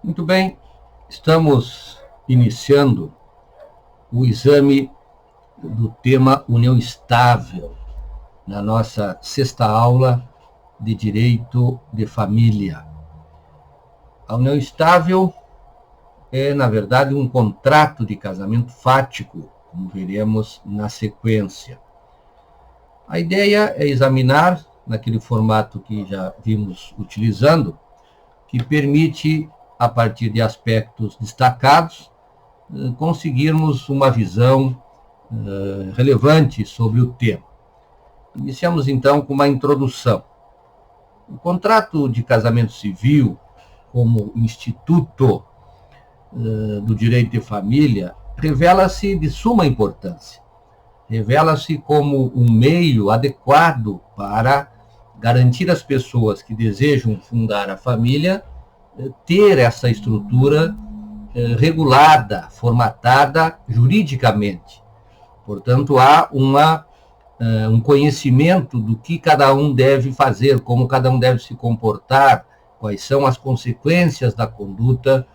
Muito bem, estamos iniciando o exame do tema União Estável na nossa sexta aula de Direito de Família. A união estável é, na verdade, um contrato de casamento fático, como veremos na sequência. A ideia é examinar, naquele formato que já vimos utilizando, que permite, a partir de aspectos destacados, conseguirmos uma visão relevante sobre o tema. Iniciamos, então, com uma introdução. O contrato de casamento civil, como instituto do direito de família, revela-se de suma importância. Revela-se como um meio adequado para garantir às pessoas que desejam fundar a família ter essa estrutura regulada, formatada juridicamente. Portanto, há um conhecimento do que cada um deve fazer, como cada um deve se comportar, quais são as consequências da conduta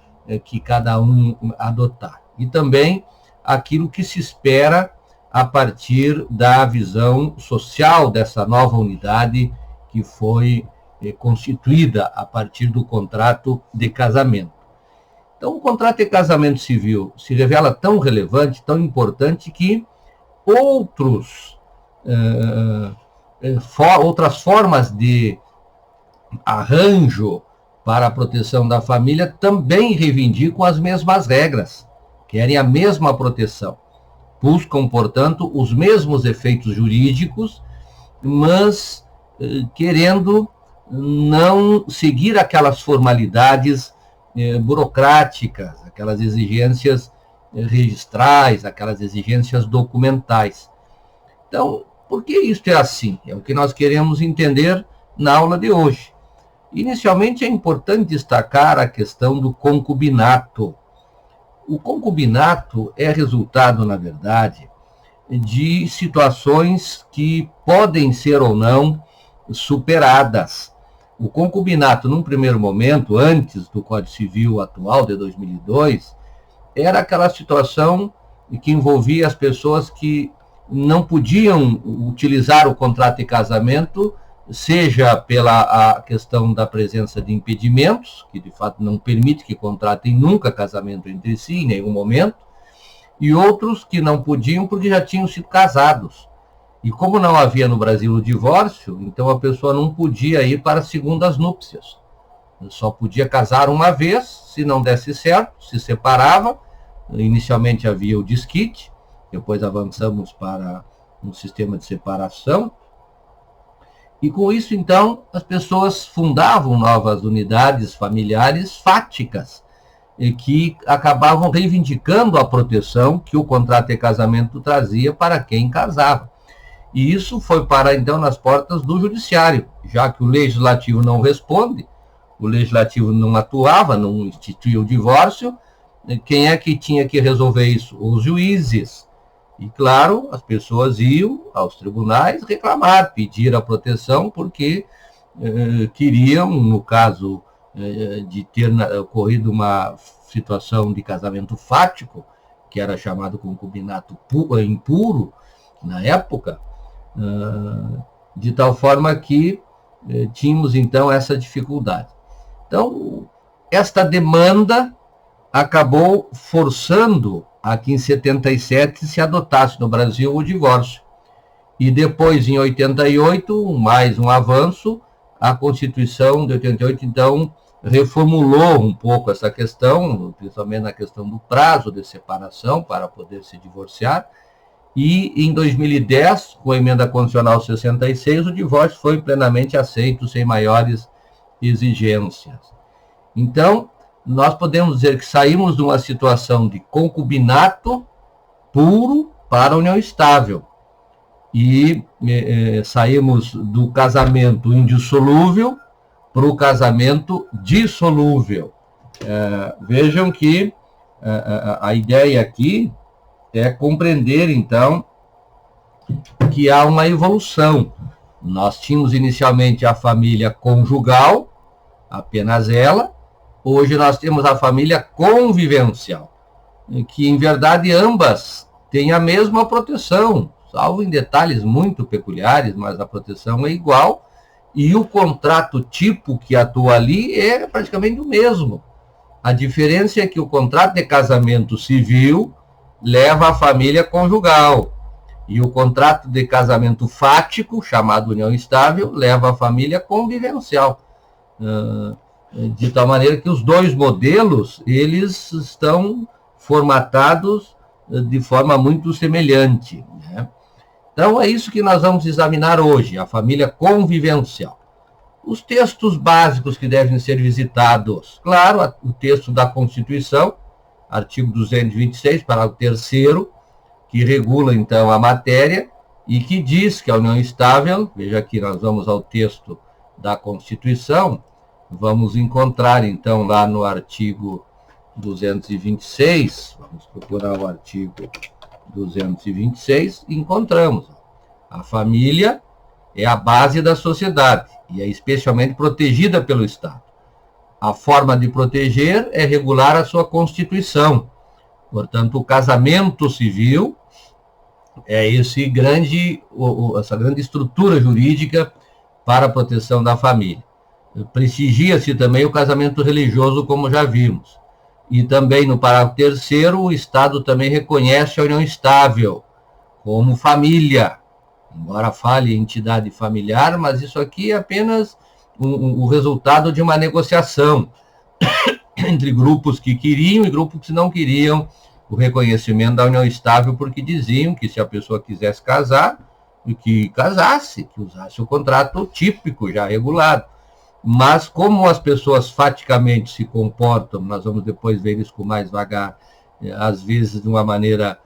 que cada um adotar. E também aquilo que se espera a partir da visão social dessa nova unidade que foi constituída a partir do contrato de casamento. Então, o contrato de casamento civil se revela tão relevante, tão importante, que outras formas de arranjo para a proteção da família também reivindicam as mesmas regras, querem a mesma proteção, buscam, portanto, os mesmos efeitos jurídicos, mas querendo não seguir aquelas formalidades burocráticas, aquelas exigências registrais, aquelas exigências documentais. Então, por que isso é assim? É o que nós queremos entender na aula de hoje. Inicialmente, é importante destacar a questão do concubinato. O concubinato é resultado, na verdade, de situações que podem ser ou não superadas. O concubinato, num primeiro momento, antes do Código Civil atual de 2002, era aquela situação que envolvia as pessoas que não podiam utilizar o contrato de casamento, seja pela a questão da presença de impedimentos, que de fato não permite que contratem nunca casamento entre si, em nenhum momento, e outros que não podiam porque já tinham sido casados. E como não havia no Brasil o divórcio, então a pessoa não podia ir para segundas núpcias. Só podia casar uma vez, se não desse certo, se separava. Inicialmente havia o desquite, depois avançamos para um sistema de separação. E com isso, então, as pessoas fundavam novas unidades familiares fáticas, e que acabavam reivindicando a proteção que o contrato de casamento trazia para quem casava. E isso foi para, então, nas portas do judiciário, já que o legislativo não responde, o legislativo não atuava, não instituía o divórcio, quem é que tinha que resolver isso? Os juízes. E, claro, as pessoas iam aos tribunais reclamar, pedir a proteção, porque queriam, no caso de ter ocorrido uma situação de casamento fático, que era chamado concubinato impuro, na época, de tal forma que tínhamos, então, essa dificuldade. Então, esta demanda acabou forçando a que em 77 se adotasse no Brasil o divórcio. E depois, em 88, mais um avanço, a Constituição de 88, então, reformulou um pouco essa questão, principalmente na questão do prazo de separação para poder se divorciar. E em 2010, com a emenda constitucional 66, o divórcio foi plenamente aceito, sem maiores exigências. Então, nós podemos dizer que saímos de uma situação de concubinato puro para a união estável. E saímos do casamento indissolúvel para o casamento dissolúvel. Vejam que a ideia aqui é compreender, então, que há uma evolução. Nós tínhamos inicialmente a família conjugal, apenas ela, Hoje nós temos a família convivencial, que em verdade ambas têm a mesma proteção, salvo em detalhes muito peculiares, mas a proteção é igual, e o contrato tipo que atua ali é praticamente o mesmo. A diferença é que o contrato de casamento civil leva a família conjugal, e o contrato de casamento fático, chamado união estável, leva a família convivencial. De tal maneira que os dois modelos, eles estão formatados de forma muito semelhante, né? Então, é isso que nós vamos examinar hoje, a família convivencial. Os textos básicos que devem ser visitados, claro, o texto da Constituição, artigo 226, parágrafo 3º, que regula, então, a matéria e que diz que a união estável, veja aqui, nós vamos ao texto da Constituição, vamos encontrar, então, lá no artigo 226, vamos procurar o artigo 226, e encontramos. A família é a base da sociedade e é especialmente protegida pelo Estado. A forma de proteger é regular a sua Constituição. Portanto, o casamento civil é essa grande estrutura jurídica para a proteção da família. Prestigia-se também o casamento religioso, como já vimos. E também, no parágrafo 3º, o Estado também reconhece a união estável como família. Embora fale em entidade familiar, mas isso aqui é apenas o resultado de uma negociação entre grupos que queriam e grupos que não queriam o reconhecimento da união estável, porque diziam que se a pessoa quisesse casar, que casasse, que usasse o contrato típico, já regulado. Mas como as pessoas faticamente se comportam, nós vamos depois ver isso com mais vagar, às vezes de uma maneira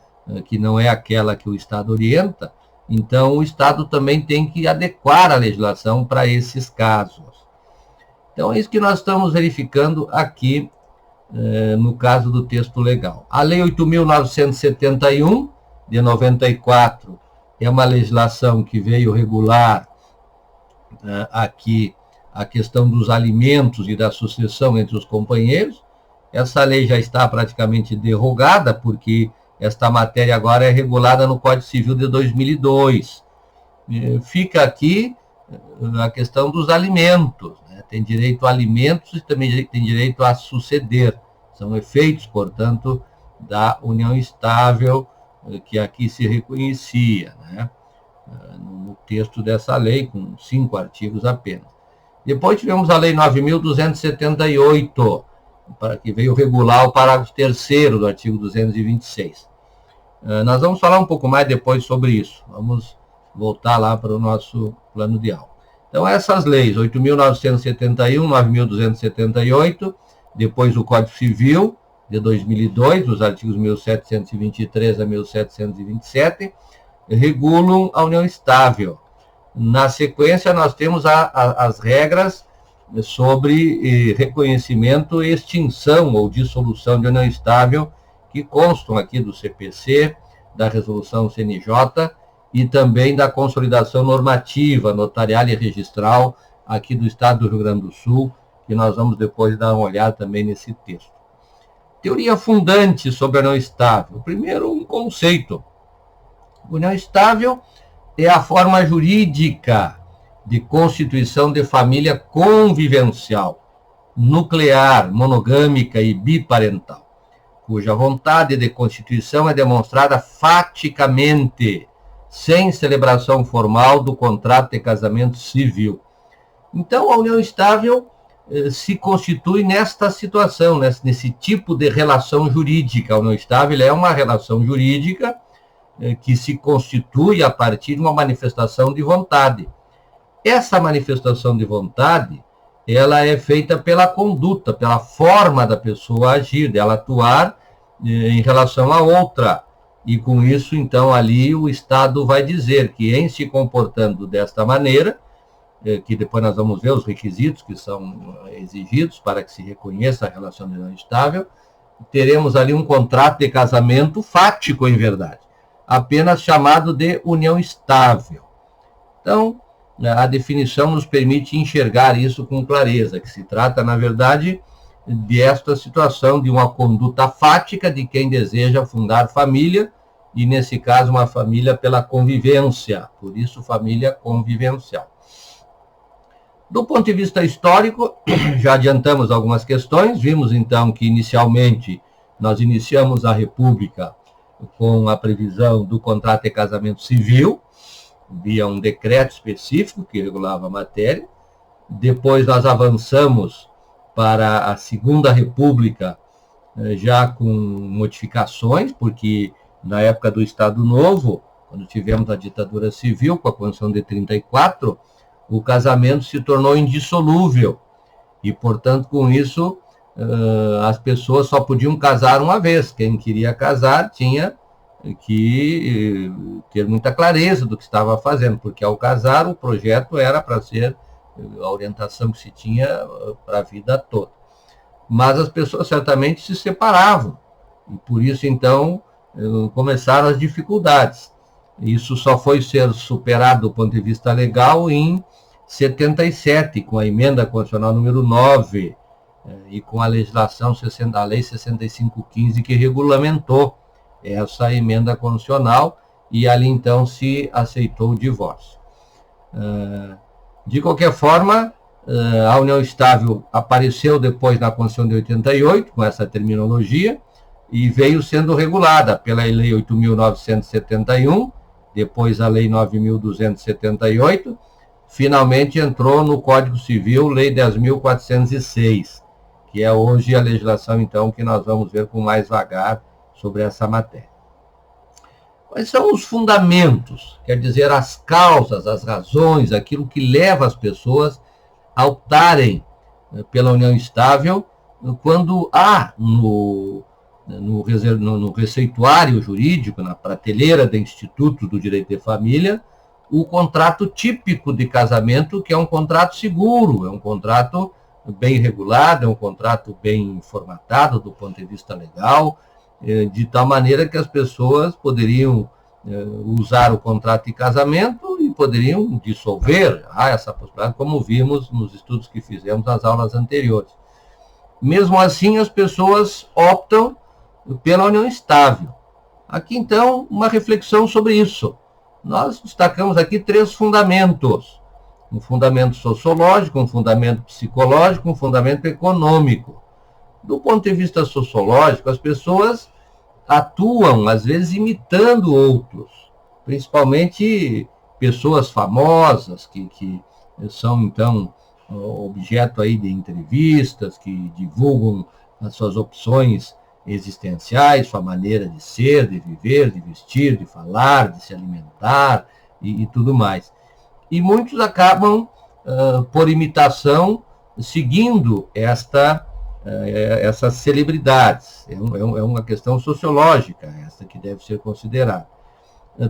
que não é aquela que o Estado orienta, então o Estado também tem que adequar a legislação para esses casos. Então é isso que nós estamos verificando aqui no caso do texto legal. A Lei 8.971, de 94, é uma legislação que veio regular aqui a questão dos alimentos e da sucessão entre os companheiros. Essa lei já está praticamente derrogada, porque esta matéria agora é regulada no Código Civil de 2002. Fica aqui a questão dos alimentos, né? Tem direito a alimentos e também tem direito a suceder. São efeitos, portanto, da união estável que aqui se reconhecia, né? No texto dessa lei, com 5 artigos apenas. Depois tivemos a Lei 9.278, que veio regular o parágrafo 3º do artigo 226. Nós vamos falar um pouco mais depois sobre isso. Vamos voltar lá para o nosso plano de aula. Então, essas leis, 8.971, 9.278, depois o Código Civil, de 2002, os artigos 1.723 a 1.727, regulam a união estável. Na sequência, nós temos as regras sobre reconhecimento e extinção ou dissolução de união estável, que constam aqui do CPC, da resolução CNJ e também da consolidação normativa, notarial e registral aqui do Estado do Rio Grande do Sul, que nós vamos depois dar uma olhada também nesse texto. Teoria fundante sobre a união estável. Primeiro, um conceito. União estável é a forma jurídica de constituição de família convivencial, nuclear, monogâmica e biparental, cuja vontade de constituição é demonstrada faticamente, sem celebração formal do contrato de casamento civil. Então, a união estável se constitui nesta situação, nesse tipo de relação jurídica. A união estável é uma relação jurídica que se constitui a partir de uma manifestação de vontade. Essa manifestação de vontade, ela é feita pela conduta, pela forma da pessoa agir, dela atuar em relação a outra. E com isso, então, ali o Estado vai dizer que, em se comportando desta maneira, que depois nós vamos ver os requisitos que são exigidos para que se reconheça a relação de união estável, teremos ali um contrato de casamento fático, em verdade, apenas chamado de união estável. Então, a definição nos permite enxergar isso com clareza, que se trata, na verdade, desta situação de uma conduta fática de quem deseja fundar família, e nesse caso uma família pela convivência, por isso família convivencial. Do ponto de vista histórico, já adiantamos algumas questões, vimos então que inicialmente nós iniciamos a República com a previsão do contrato de casamento civil, via um decreto específico que regulava a matéria. Depois nós avançamos para a Segunda República, já com modificações, porque na época do Estado Novo, quando tivemos a ditadura civil, com a Constituição de 34, o casamento se tornou indissolúvel. E, portanto, com isso, as pessoas só podiam casar uma vez. Quem queria casar tinha que ter muita clareza do que estava fazendo, porque ao casar o projeto era para ser a orientação que se tinha para a vida toda. Mas as pessoas certamente se separavam, e por isso, então, começaram as dificuldades. Isso só foi ser superado do ponto de vista legal em 77, com a emenda constitucional número 9, e com a legislação, a lei 6515, que regulamentou essa emenda constitucional, e ali então se aceitou o divórcio. De qualquer forma, a união estável apareceu depois na Constituição de 88, com essa terminologia, e veio sendo regulada pela Lei 8.971, depois a Lei 9.278, finalmente entrou no Código Civil, Lei 10.406, que é hoje a legislação, então, que nós vamos ver com mais vagar sobre essa matéria. Quais são os fundamentos, quer dizer, as causas, as razões, aquilo que leva as pessoas a optarem pela união estável, quando há no receituário jurídico, na prateleira de institutos do direito de família, o contrato típico de casamento, que é um contrato seguro, é um contrato bem regulado, é um contrato bem formatado do ponto de vista legal, de tal maneira que as pessoas poderiam usar o contrato de casamento e poderiam dissolver. Há essa possibilidade, como vimos nos estudos que fizemos nas aulas anteriores. Mesmo assim, as pessoas optam pela união estável. Aqui, então, uma reflexão sobre isso. Nós destacamos aqui 3 fundamentos. Um fundamento sociológico, um fundamento psicológico, um fundamento econômico. Do ponto de vista sociológico, as pessoas atuam, às vezes, imitando outros, principalmente pessoas famosas, que são, então, objeto aí de entrevistas, que divulgam as suas opções existenciais, sua maneira de ser, de viver, de vestir, de falar, de se alimentar e tudo mais. E muitos acabam, por imitação, seguindo essas celebridades. É uma questão sociológica, essa que deve ser considerada.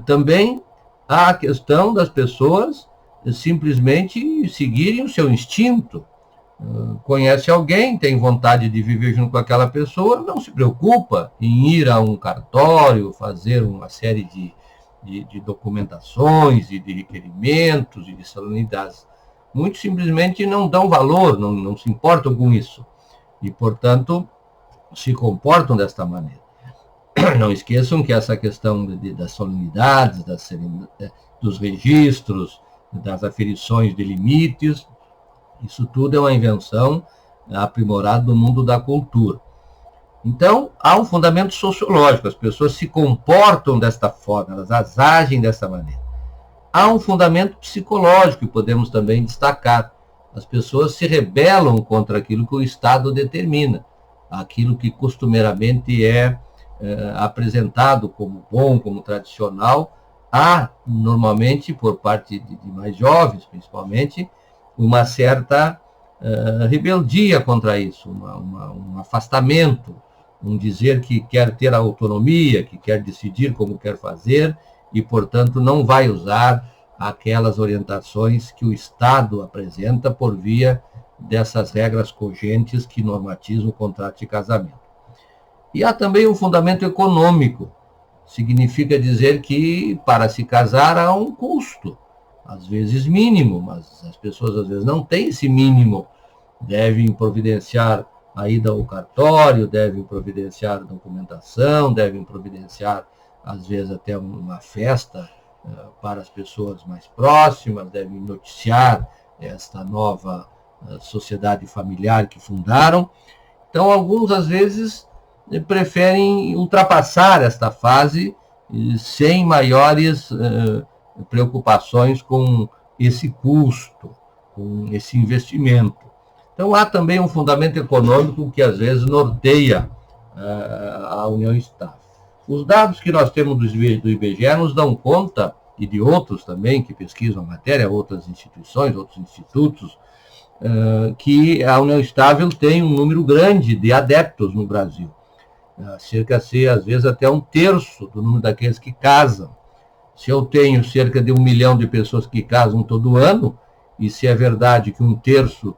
Também há a questão das pessoas simplesmente seguirem o seu instinto. Conhece alguém, tem vontade de viver junto com aquela pessoa, não se preocupa em ir a um cartório, fazer uma série de documentações e de requerimentos e de solenidades. Muitos simplesmente não dão valor, não se importam com isso. E, portanto, se comportam desta maneira. Não esqueçam que essa questão das solenidades, dos registros, das aferições de limites, isso tudo é uma invenção aprimorada do mundo da cultura. Então, há um fundamento sociológico, as pessoas se comportam desta forma, elas agem dessa maneira. Há um fundamento psicológico que podemos também destacar. As pessoas se rebelam contra aquilo que o Estado determina, aquilo que costumeiramente é apresentado como bom, como tradicional. Há, normalmente, por parte de mais jovens, principalmente, uma certa rebeldia contra isso, um afastamento, um dizer que quer ter a autonomia, que quer decidir como quer fazer e, portanto, não vai usar aquelas orientações que o Estado apresenta por via dessas regras cogentes que normatizam o contrato de casamento. E há também um fundamento econômico. Significa dizer que para se casar há um custo, às vezes mínimo, mas as pessoas às vezes não têm esse mínimo, devem providenciar a ida ao cartório, devem providenciar documentação, devem providenciar, às vezes, até uma festa para as pessoas mais próximas, devem noticiar esta nova sociedade familiar que fundaram. Então, alguns, às vezes, preferem ultrapassar esta fase sem maiores preocupações com esse custo, com esse investimento. Então, há também um fundamento econômico que, às vezes, norteia a união estável. Os dados que nós temos do IBGE nos dão conta, e de outros também que pesquisam a matéria, outras instituições, outros institutos, que a união estável tem um número grande de adeptos no Brasil. Cerca de, às vezes, até um terço do número daqueles que casam. Se eu tenho cerca de 1 milhão de pessoas que casam todo ano, e se é verdade que um terço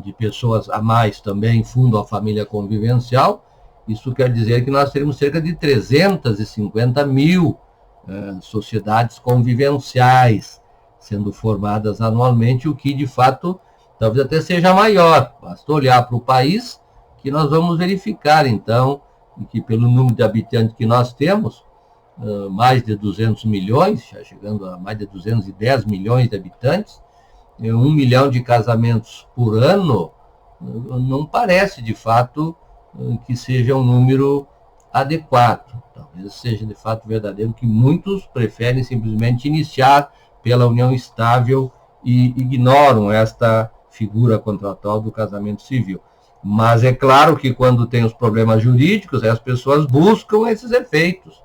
de pessoas a mais também fundam a família convivencial, isso quer dizer que nós teremos cerca de 350 mil sociedades convivenciais sendo formadas anualmente, o que, de fato, talvez até seja maior. Basta olhar para o país que nós vamos verificar, então, que pelo número de habitantes que nós temos, mais de 200 milhões, já chegando a mais de 210 milhões de habitantes, 1 milhão de casamentos por ano, não parece, de fato, que seja um número adequado. Talvez seja, de fato, verdadeiro que muitos preferem simplesmente iniciar pela união estável e ignoram esta figura contratual do casamento civil. Mas é claro que quando tem os problemas jurídicos, as pessoas buscam esses efeitos.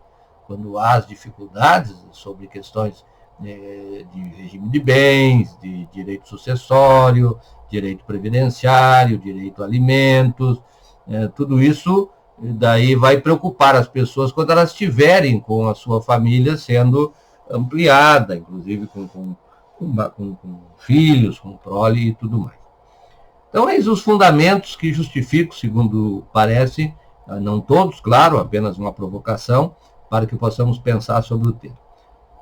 Quando há as dificuldades sobre questões de regime de bens, de direito sucessório, direito previdenciário, direito a alimentos, tudo isso daí vai preocupar as pessoas quando elas estiverem com a sua família sendo ampliada, inclusive com filhos, com prole e tudo mais. Então, eis os fundamentos que justificam, segundo parece, não todos, claro, apenas uma provocação, para que possamos pensar sobre o tema.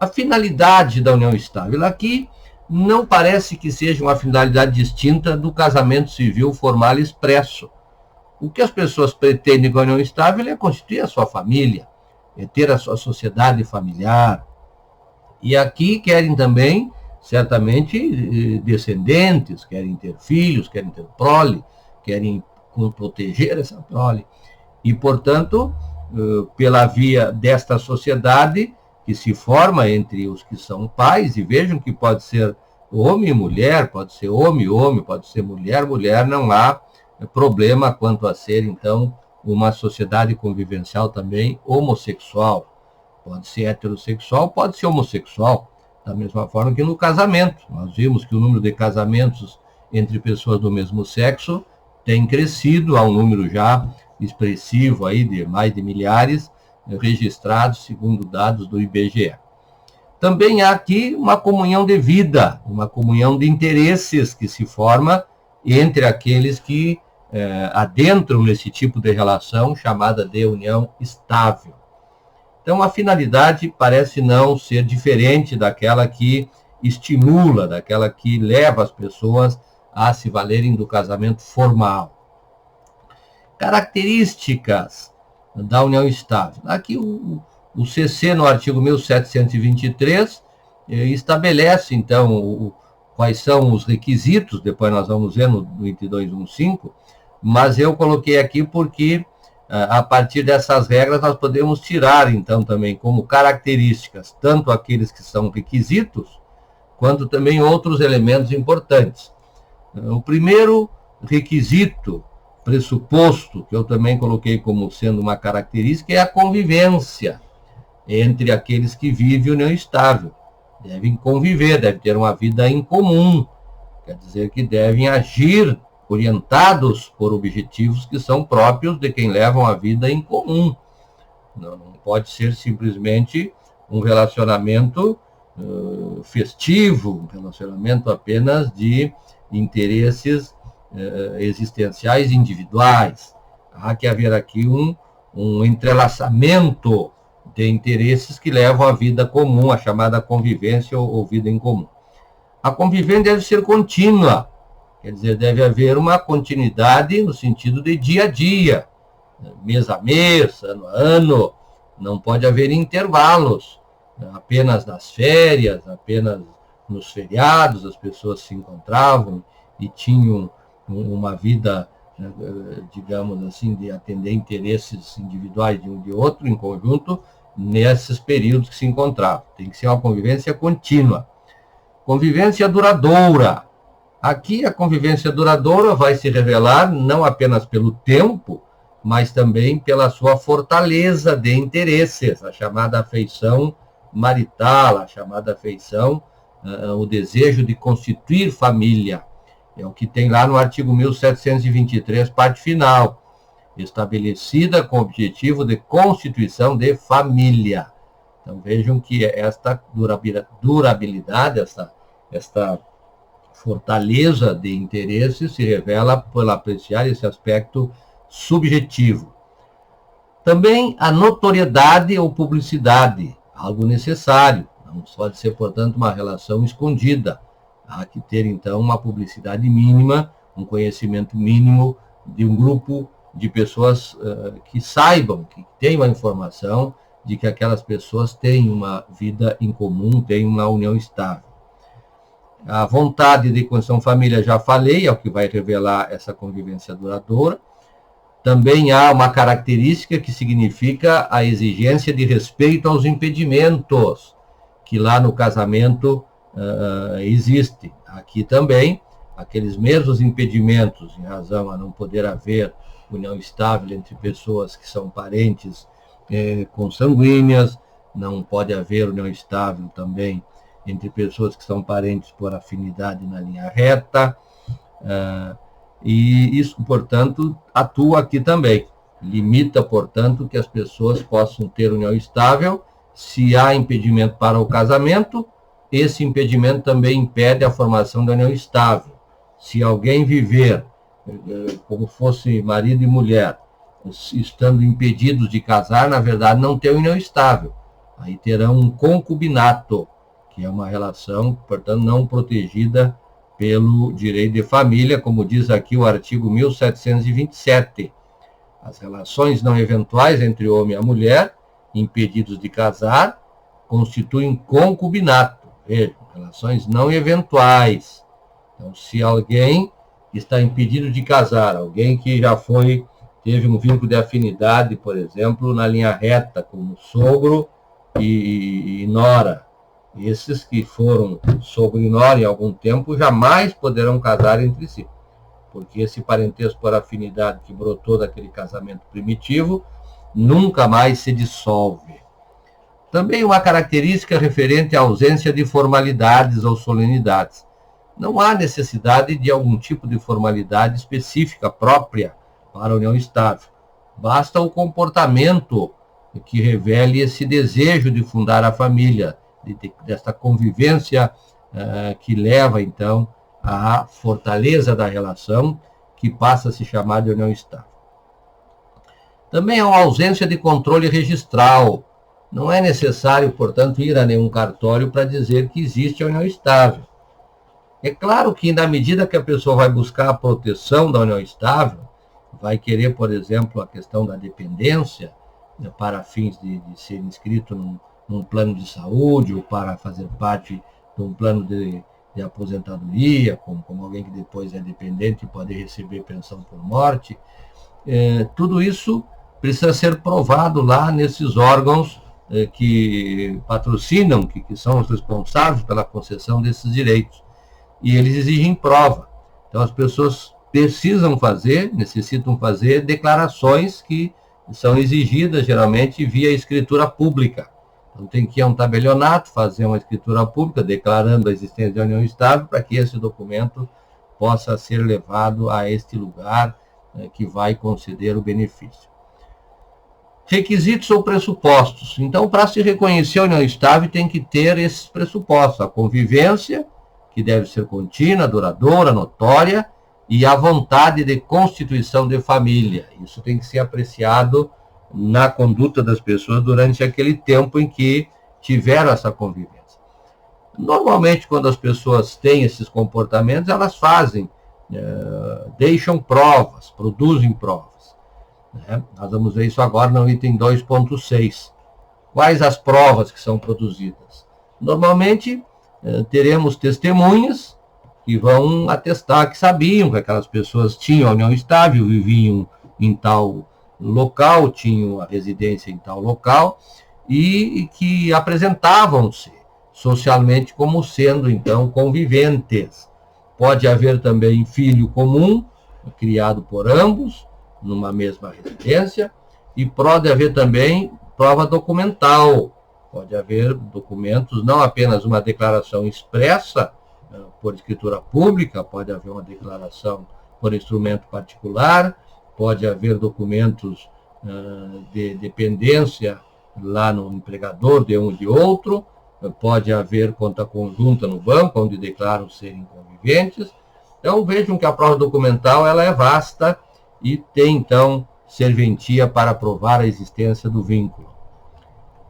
A finalidade da união estável aqui não parece que seja uma finalidade distinta do casamento civil formal expresso. O que as pessoas pretendem com a união estável é constituir a sua família, é ter a sua sociedade familiar. E aqui querem também, certamente, descendentes, querem ter filhos, querem ter prole, querem proteger essa prole. E, portanto, pela via desta sociedade que se forma entre os que são pais, e vejam que pode ser homem e mulher, pode ser homem e homem, pode ser mulher, mulher, não há problema quanto a ser, então, uma sociedade convivencial também homossexual. Pode ser heterossexual, pode ser homossexual, da mesma forma que no casamento. Nós vimos que o número de casamentos entre pessoas do mesmo sexo tem crescido a um número já expressivo aí de mais de milhares registrados, segundo dados do IBGE. Também há aqui uma comunhão de vida, uma comunhão de interesses que se forma entre aqueles que adentram nesse tipo de relação chamada de união estável. Então, a finalidade parece não ser diferente daquela que estimula, daquela que leva as pessoas a se valerem do casamento formal. Características da união estável. Aqui o CC, no artigo 1723, estabelece, então, quais são os requisitos, depois nós vamos ver no 2215, mas eu coloquei aqui porque, a partir dessas regras, nós podemos tirar, então, também como características, tanto aqueles que são requisitos, quanto também outros elementos importantes. O primeiro requisito, pressuposto, que eu também coloquei como sendo uma característica, é a convivência entre aqueles que vivem união estável. Devem conviver, devem ter uma vida em comum, quer dizer que devem agir orientados por objetivos que são próprios de quem leva uma vida em comum. Não pode ser simplesmente um relacionamento festivo, um relacionamento apenas de interesses existenciais individuais. Há que haver aqui um entrelaçamento de interesses que levam à vida comum, a chamada convivência ou vida em comum. A convivência deve ser contínua, Quer dizer, deve haver uma continuidade no sentido de dia a dia, mês a mês, ano a ano. Não pode haver intervalos, apenas nas férias, apenas nos feriados as pessoas se encontravam e tinham uma vida, digamos assim, de atender interesses individuais de um e de outro em conjunto, nesses períodos que se encontravam. Tem que ser uma convivência contínua. Convivência duradoura. Aqui a convivência duradoura vai se revelar não apenas pelo tempo, mas também pela sua fortaleza de interesses, a chamada afeição marital, a chamada afeição, o desejo de constituir família. É o que tem lá no artigo 1723, parte final, estabelecida com o objetivo de constituição de família. Então vejam que esta durabilidade, esta fortaleza de interesse se revela por apreciar esse aspecto subjetivo. Também a notoriedade ou publicidade, algo necessário, não pode ser, portanto, uma relação escondida. Há que ter, então, uma publicidade mínima, um conhecimento mínimo de um grupo de pessoas que saibam, que tenham a informação de que aquelas pessoas têm uma vida em comum, têm uma união estável. A vontade de construção família, já falei, é o que vai revelar essa convivência duradoura. Também há uma característica que significa a exigência de respeito aos impedimentos, que lá no casamento existem. Aqui também, aqueles mesmos impedimentos, em razão a não poder haver união estável entre pessoas que são parentes consanguíneas, não pode haver união estável também entre pessoas que são parentes por afinidade na linha reta, e isso, portanto, atua aqui também. Limita, portanto, que as pessoas possam ter união estável. Se há impedimento para o casamento, esse impedimento também impede a formação da união estável. Se alguém viver como fosse marido e mulher, estando impedidos de casar, na verdade não tem união estável. Aí terão um concubinato, que é uma relação, portanto, não protegida pelo direito de família, como diz aqui o artigo 1727. As relações não eventuais entre o homem e a mulher, impedidos de casar, constituem concubinato. Vejam, relações não eventuais. Então, se alguém está impedido de casar, alguém que já teve um vínculo de afinidade, por exemplo, na linha reta, como sogro e nora, esses que foram sogro e nora em algum tempo jamais poderão casar entre si, porque esse parentesco por afinidade que brotou daquele casamento primitivo nunca mais se dissolve. Também uma característica referente à ausência de formalidades ou solenidades. Não há necessidade de algum tipo de formalidade específica própria para a união estável. Basta o comportamento que revele esse desejo de fundar a família, desta convivência que leva, então, à fortaleza da relação, que passa a se chamar de união estável. Também há uma ausência de controle registral. Não é necessário, portanto, ir a nenhum cartório para dizer que existe a união estável. É claro que, na medida que a pessoa vai buscar a proteção da união estável, vai querer, por exemplo, a questão da dependência, para fins de ser inscrito num plano de saúde ou para fazer parte de um plano de aposentadoria, como alguém que depois é dependente e pode receber pensão por morte. Tudo isso precisa ser provado lá nesses órgãos que patrocinam, que são os responsáveis pela concessão desses direitos. E eles exigem prova. Então as pessoas necessitam fazer declarações que são exigidas geralmente via escritura pública. Então tem que ir a um tabelionato, fazer uma escritura pública declarando a existência da união estável para que esse documento possa ser levado a este lugar que vai conceder o benefício. Requisitos ou pressupostos. Então, para se reconhecer a união estável, tem que ter esses pressupostos. A convivência, que deve ser contínua, duradoura, notória, e a vontade de constituição de família. Isso tem que ser apreciado na conduta das pessoas durante aquele tempo em que tiveram essa convivência. Normalmente, quando as pessoas têm esses comportamentos, elas fazem deixam provas, produzem provas, né? Nós vamos ver isso agora no item 2.6. Quais as provas que são produzidas? Normalmente, teremos testemunhas que vão atestar que sabiam que aquelas pessoas tinham a união estável, viviam em tal local, tinham a residência em tal local, e que apresentavam-se socialmente como sendo, então, conviventes. Pode haver também filho comum, criado por ambos, numa mesma residência, e pode haver também prova documental. Pode haver documentos, não apenas uma declaração expressa por escritura pública, pode haver uma declaração por instrumento particular, pode haver documentos de dependência lá no empregador de um e de outro, pode haver conta conjunta no banco, onde declaram serem conviventes. Então, vejam que a prova documental ela é vasta e tem, então, serventia para provar a existência do vínculo.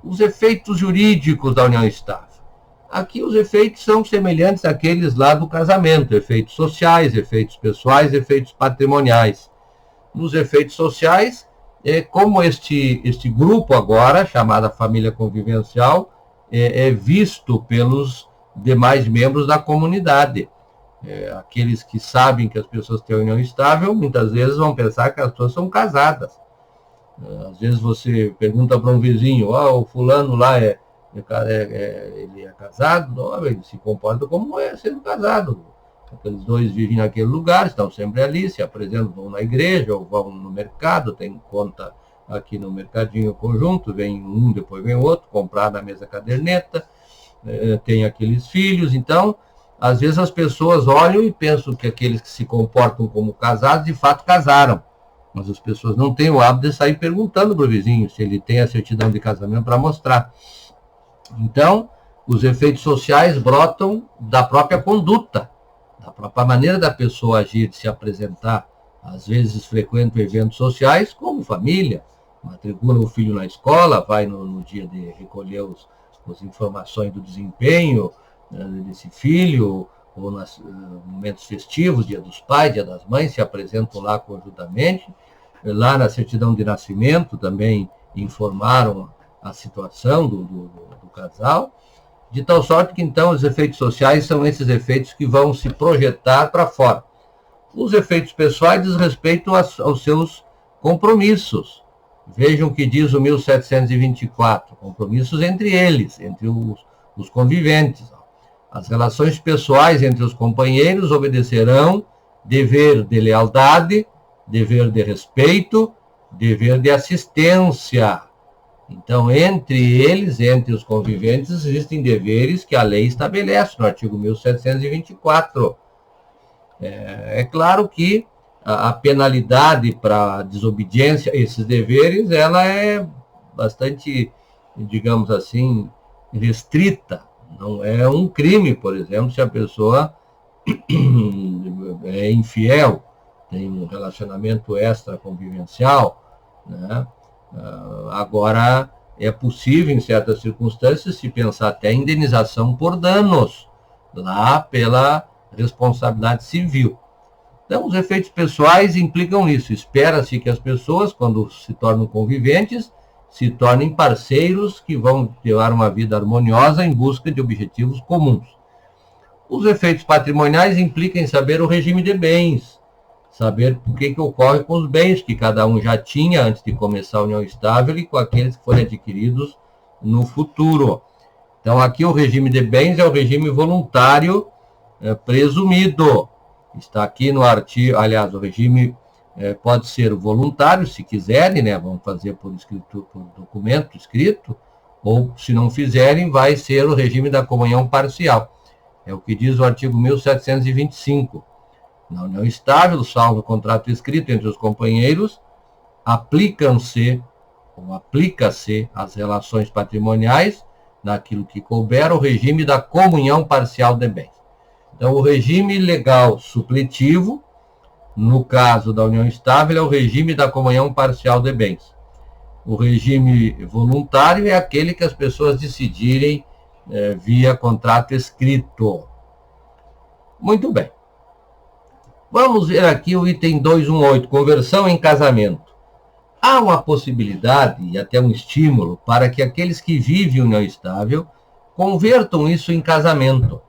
Os efeitos jurídicos da união estável. Aqui os efeitos são semelhantes àqueles lá do casamento, efeitos sociais, efeitos pessoais, efeitos patrimoniais. Nos efeitos sociais, como este grupo agora, chamada família convivencial, é visto pelos demais membros da comunidade. Aqueles que sabem que as pessoas têm união estável, muitas vezes vão pensar que as pessoas são casadas. Às vezes você pergunta para um vizinho, o fulano lá ele é casado? Não, ele se comporta como sendo casado. Aqueles dois vivem naquele lugar, estão sempre ali, se apresentam, vão na igreja ou vão no mercado, tem conta aqui no mercadinho conjunto, vem um, depois vem outro, comprar na mesa caderneta, tem aqueles filhos. Então, às vezes as pessoas olham e pensam que aqueles que se comportam como casados, de fato casaram. Mas as pessoas não têm o hábito de sair perguntando para o vizinho se ele tem a certidão de casamento para mostrar. Então, os efeitos sociais brotam da própria conduta, da própria maneira da pessoa agir, de se apresentar. Às vezes frequentam eventos sociais, como família, matricula o filho na escola, vai no dia de recolher as informações do desempenho desse filho, ou nos momentos festivos, dia dos pais, dia das mães, se apresentam lá conjuntamente. Lá na certidão de nascimento também informaram a situação do casal, de tal sorte que, então, os efeitos sociais são esses efeitos que vão se projetar para fora. Os efeitos pessoais diz respeito aos seus compromissos. Vejam o que diz o 1724, compromissos entre eles, entre os conviventes. As relações pessoais entre os companheiros obedecerão dever de lealdade, dever de respeito, dever de assistência. Então, entre eles, entre os conviventes, existem deveres que a lei estabelece no artigo 1724. É claro que a penalidade para desobediência a esses deveres, ela é bastante, digamos assim, restrita. Não é um crime, por exemplo, se a pessoa é infiel, tem um relacionamento extraconvivencial, né? Agora, é possível, em certas circunstâncias, se pensar até em indenização por danos, lá pela responsabilidade civil. Então, os efeitos pessoais implicam isso. Espera-se que as pessoas, quando se tornam conviventes, se tornem parceiros que vão levar uma vida harmoniosa em busca de objetivos comuns. Os efeitos patrimoniais implicam em saber o regime de bens, saber o que ocorre com os bens que cada um já tinha antes de começar a união estável e com aqueles que forem adquiridos no futuro. Então, aqui o regime de bens é o regime voluntário presumido. Está aqui no artigo, aliás, o regime pode ser voluntário, se quiserem, né? Vão fazer por documento escrito, ou se não fizerem, vai ser o regime da comunhão parcial. É o que diz o artigo 1725. Na união estável, salvo o contrato escrito entre os companheiros, aplica-se às relações patrimoniais, naquilo que couber, o regime da comunhão parcial de bens. Então, o regime legal supletivo, no caso da união estável, é o regime da comunhão parcial de bens. O regime voluntário é aquele que as pessoas decidirem via contrato escrito. Muito bem. Vamos ver aqui o item 218, conversão em casamento. Há uma possibilidade e até um estímulo para que aqueles que vivem união estável convertam isso em casamento.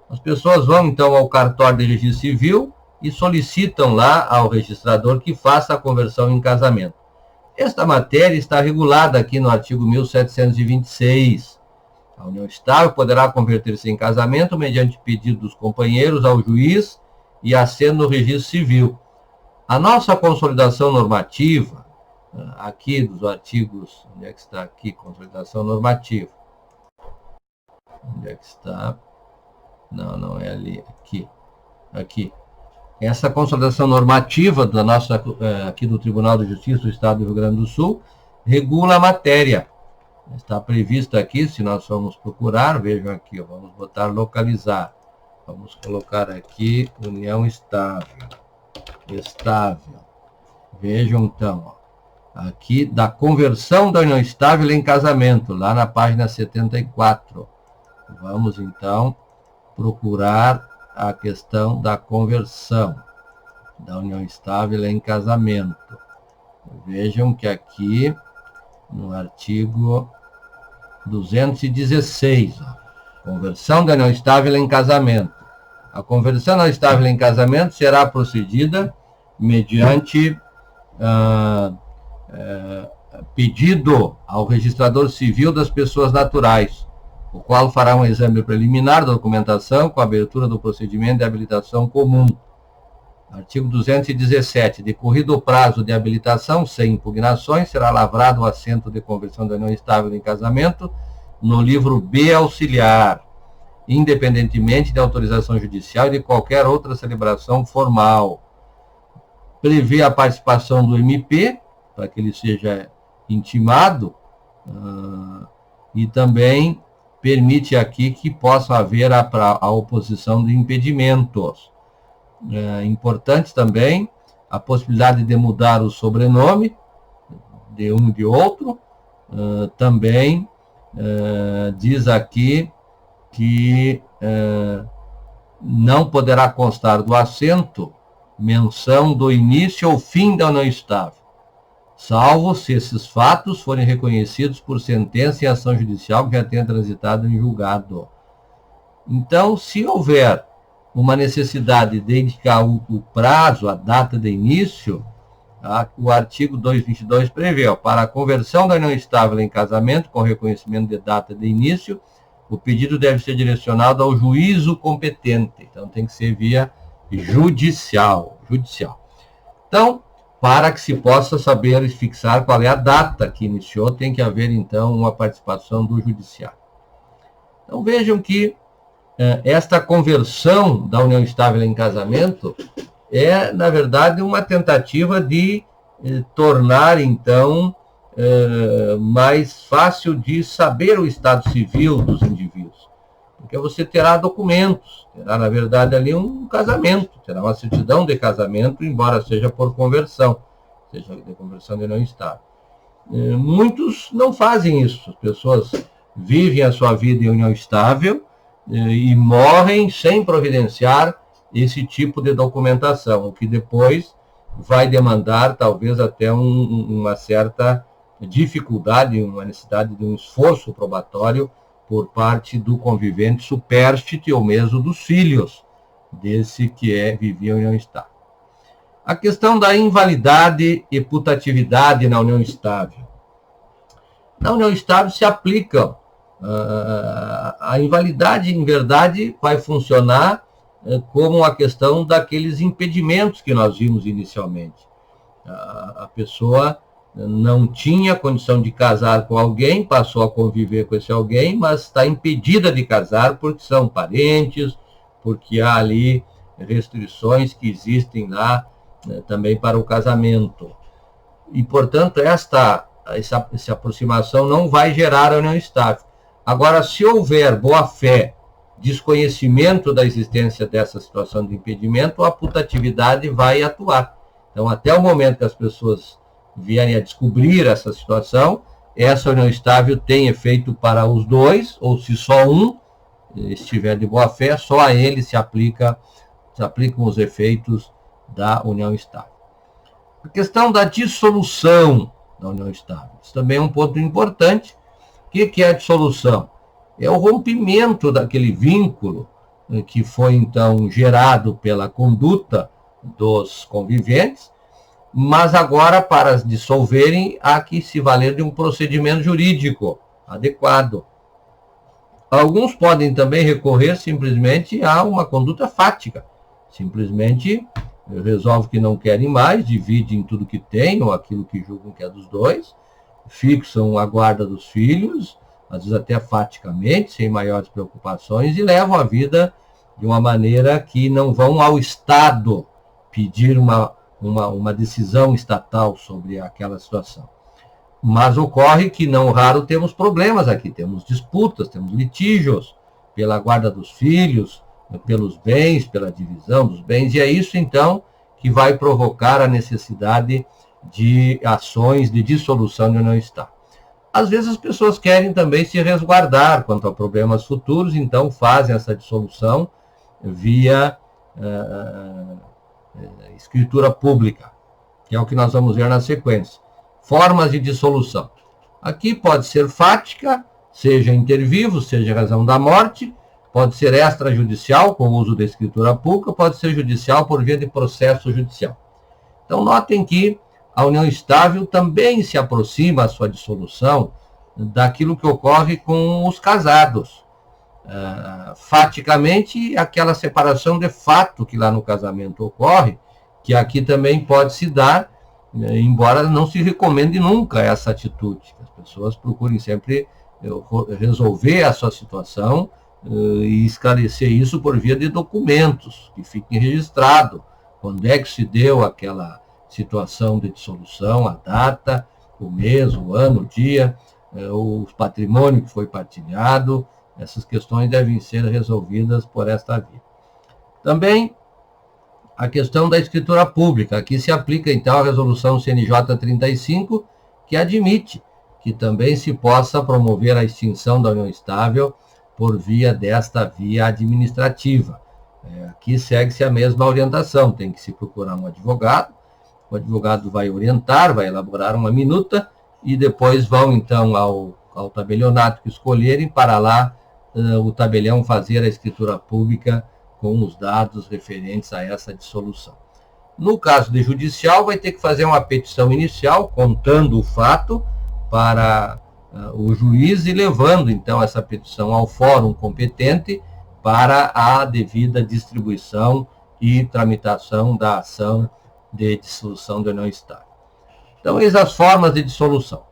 As pessoas vão então ao cartório de registro civil e solicitam lá ao registrador que faça a conversão em casamento. Esta matéria está regulada aqui no artigo 1726. A união estável poderá converter-se em casamento mediante pedido dos companheiros ao juiz e assento no registro civil. A nossa consolidação normativa, aqui dos artigos, onde é que está aqui, consolidação normativa? Onde é que está? Não é ali, aqui. Essa consolidação normativa da nossa, aqui do Tribunal de Justiça do Estado do Rio Grande do Sul regula a matéria. Está previsto aqui, se nós formos procurar, vejam aqui, vamos botar localizar. Vamos colocar aqui união estável. Vejam então, aqui da conversão da união estável em casamento, lá na página 74. Vamos então procurar a questão da conversão da união estável em casamento. Vejam que aqui no artigo 216, conversão da união estável em casamento. A conversão da união estável em casamento será procedida mediante pedido ao registrador civil das pessoas naturais, o qual fará um exame preliminar da documentação com a abertura do procedimento de habilitação comum. Artigo 217. Decorrido o prazo de habilitação, sem impugnações, será lavrado o assento de conversão da união estável em casamento no livro B auxiliar, independentemente de autorização judicial e de qualquer outra celebração formal. Prevê a participação do MP, para que ele seja intimado, e também permite aqui que possa haver a oposição de impedimentos. Importante também a possibilidade de mudar o sobrenome de um e de outro. Também diz aqui que não poderá constar do assento menção do início ou fim da união estável, salvo se esses fatos forem reconhecidos por sentença e ação judicial que já tenha transitado em julgado. Então, se houver uma necessidade de indicar o prazo, a data de início, o artigo 222 prevê, para a conversão da união estável em casamento, com reconhecimento de data de início, o pedido deve ser direcionado ao juízo competente. Então, tem que ser via judicial. Então, para que se possa saber e fixar qual é a data que iniciou, tem que haver, então, uma participação do judiciário. Então, vejam que esta conversão da união estável em casamento é, na verdade, uma tentativa de tornar, então, mais fácil de saber o estado civil dos indivíduos. Porque você terá documentos, terá, na verdade, ali um casamento, terá uma certidão de casamento, embora seja por conversão, seja de conversão de união estável. Muitos não fazem isso, as pessoas vivem a sua vida em união estável e morrem sem providenciar esse tipo de documentação, o que depois vai demandar talvez até uma certa dificuldade, uma necessidade de um esforço probatório por parte do convivente supérstite ou mesmo dos filhos desse que vivia em união estável. A questão da invalidade e putatividade na união estável. Na união estável se aplica a invalidade, em verdade, vai funcionar como a questão daqueles impedimentos que nós vimos inicialmente. A pessoa não tinha condição de casar com alguém, passou a conviver com esse alguém, mas está impedida de casar porque são parentes, porque há ali restrições que existem lá também para o casamento. E, portanto, essa aproximação não vai gerar a união estável. Agora, se houver boa-fé, desconhecimento da existência dessa situação de impedimento, a putatividade vai atuar. Então, até o momento que as pessoas vierem a descobrir essa situação, essa união estável tem efeito para os dois, ou se só um estiver de boa-fé, só a ele se aplicam os efeitos da união estável. A questão da dissolução da união estável, isso também é um ponto importante. O que é a dissolução? É o rompimento daquele vínculo que foi, então, gerado pela conduta dos conviventes, mas agora, para dissolverem, há que se valer de um procedimento jurídico adequado. Alguns podem também recorrer simplesmente a uma conduta fática. Simplesmente resolve que não querem mais, dividem tudo que têm, ou aquilo que julgam que é dos dois, fixam a guarda dos filhos, às vezes até faticamente, sem maiores preocupações, e levam a vida de uma maneira que não vão ao Estado pedir uma decisão estatal sobre aquela situação. Mas ocorre que, não raro, temos problemas aqui, temos disputas, temos litígios pela guarda dos filhos, pelos bens, pela divisão dos bens, e é isso, então, que vai provocar a necessidade de ações de dissolução de união estável. Às vezes as pessoas querem também se resguardar quanto a problemas futuros, então fazem essa dissolução via escritura pública, que é o que nós vamos ver na sequência. Formas de dissolução. Aqui pode ser fática, seja inter vivos, seja em razão da morte, pode ser extrajudicial, com o uso da escritura pública, pode ser judicial por via de processo judicial. Então, notem que a união estável também se aproxima, a sua dissolução, daquilo que ocorre com os casados. Faticamente, aquela separação de fato que lá no casamento ocorre, que aqui também pode se dar, embora não se recomende nunca essa atitude. As pessoas procurem sempre resolver a sua situação e esclarecer isso por via de documentos, que fiquem registrados. Quando é que se deu aquela situação de dissolução, a data, o mês, o ano, o dia, o patrimônio que foi partilhado. Essas questões devem ser resolvidas por esta via. Também a questão da escritura pública. Aqui se aplica, então, a resolução CNJ 35, que admite que também se possa promover a extinção da união estável por via desta via administrativa. Aqui segue-se a mesma orientação, tem que se procurar um advogado, o advogado vai orientar, vai elaborar uma minuta, e depois vão, então, ao tabelionato que escolherem, para lá o tabelião fazer a escritura pública com os dados referentes a essa dissolução. No caso de judicial, vai ter que fazer uma petição inicial, contando o fato para o juiz e levando, então, essa petição ao fórum competente para a devida distribuição e tramitação da ação de dissolução da união estável. Então, eis as formas de dissolução.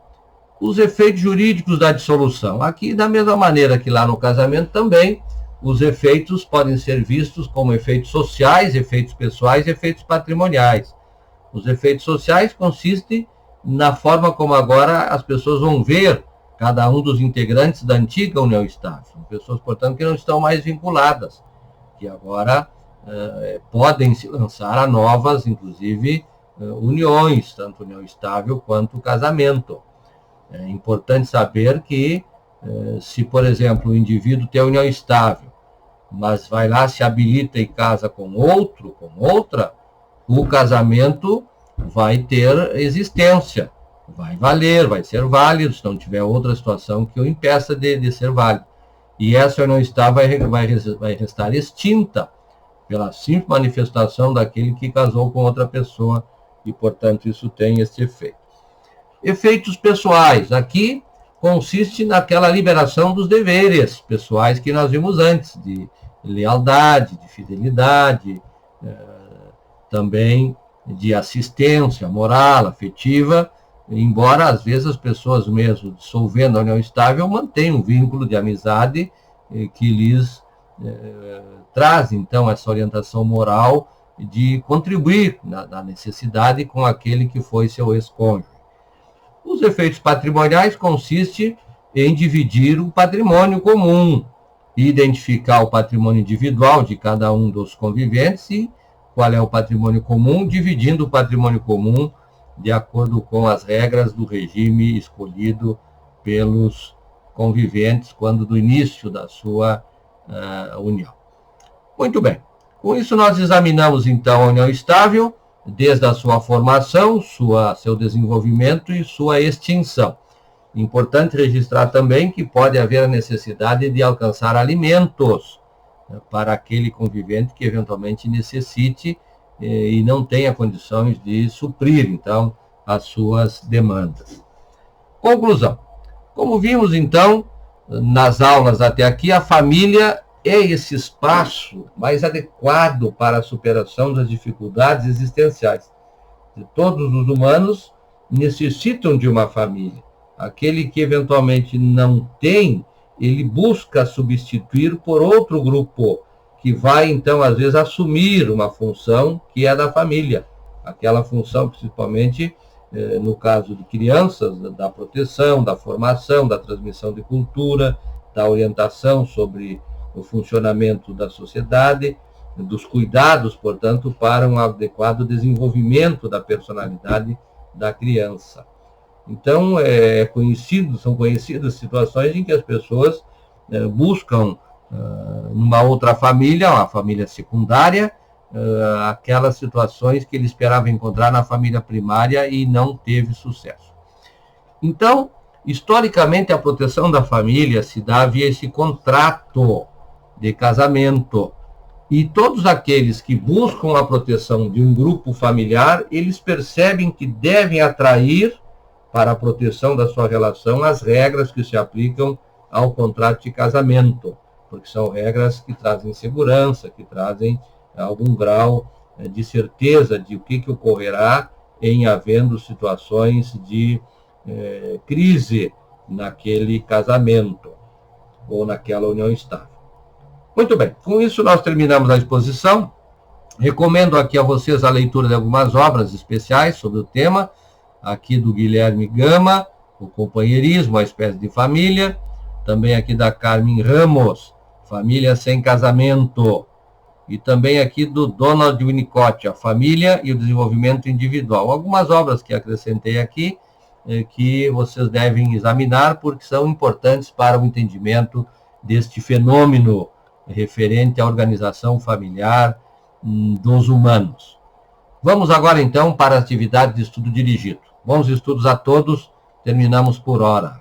Os efeitos jurídicos da dissolução. Aqui, da mesma maneira que lá no casamento também, os efeitos podem ser vistos como efeitos sociais, efeitos pessoais e efeitos patrimoniais. Os efeitos sociais consistem na forma como agora as pessoas vão ver cada um dos integrantes da antiga união estável. São pessoas, portanto, que não estão mais vinculadas, que agora podem se lançar a novas, inclusive, uniões, tanto união estável quanto casamento. É importante saber que, se, por exemplo, o indivíduo tem a união estável, mas vai lá, se habilita e casa com outro, com outra, o casamento vai ter existência, vai valer, vai ser válido, se não tiver outra situação que o impeça de ser válido. E essa união estável vai restar extinta pela simples manifestação daquele que casou com outra pessoa, e, portanto, isso tem esse efeito. Efeitos pessoais. Aqui consiste naquela liberação dos deveres pessoais que nós vimos antes, de lealdade, de fidelidade, também de assistência moral, afetiva, embora às vezes as pessoas mesmo dissolvendo a união estável mantenham um vínculo de amizade que lhes traz, então, essa orientação moral de contribuir na necessidade com aquele que foi seu ex-cônjuge. Os efeitos patrimoniais consistem em dividir o patrimônio comum, identificar o patrimônio individual de cada um dos conviventes e qual é o patrimônio comum, dividindo o patrimônio comum de acordo com as regras do regime escolhido pelos conviventes quando do início da sua união. Muito bem. Com isso, nós examinamos, então, a união estável, desde a sua formação, seu desenvolvimento e sua extinção. Importante registrar também que pode haver a necessidade de alcançar alimentos para aquele convivente que eventualmente necessite e não tenha condições de suprir, então, as suas demandas. Conclusão. Como vimos, então, nas aulas até aqui, a família é esse espaço mais adequado para a superação das dificuldades existenciais. Todos os humanos necessitam de uma família. Aquele que eventualmente não tem, ele busca substituir por outro grupo, que vai, então, às vezes, assumir uma função que é da família. Aquela função, principalmente, no caso de crianças, da proteção, da formação, da transmissão de cultura, da orientação sobre o funcionamento da sociedade, dos cuidados, portanto, para um adequado desenvolvimento da personalidade da criança. Então, são conhecidas situações em que as pessoas buscam, numa outra família, uma família secundária, aquelas situações que ele esperava encontrar na família primária e não teve sucesso. Então, historicamente, a proteção da família se dá via esse contrato de casamento. E todos aqueles que buscam a proteção de um grupo familiar, eles percebem que devem atrair para a proteção da sua relação as regras que se aplicam ao contrato de casamento, porque são regras que trazem segurança, que trazem algum grau de certeza de o que ocorrerá em havendo situações de crise naquele casamento ou naquela união estável. Muito bem, com isso nós terminamos a exposição. Recomendo aqui a vocês a leitura de algumas obras especiais sobre o tema, aqui do Guilherme Gama, o companheirismo, a espécie de família, também aqui da Carmen Ramos, Família Sem Casamento, e também aqui do Donald Winnicott, a família e o desenvolvimento individual. Algumas obras que acrescentei aqui, que vocês devem examinar, porque são importantes para o entendimento deste fenômeno referente à organização familiar dos humanos. Vamos agora, então, para a atividade de estudo dirigido. Bons estudos a todos, terminamos por hora.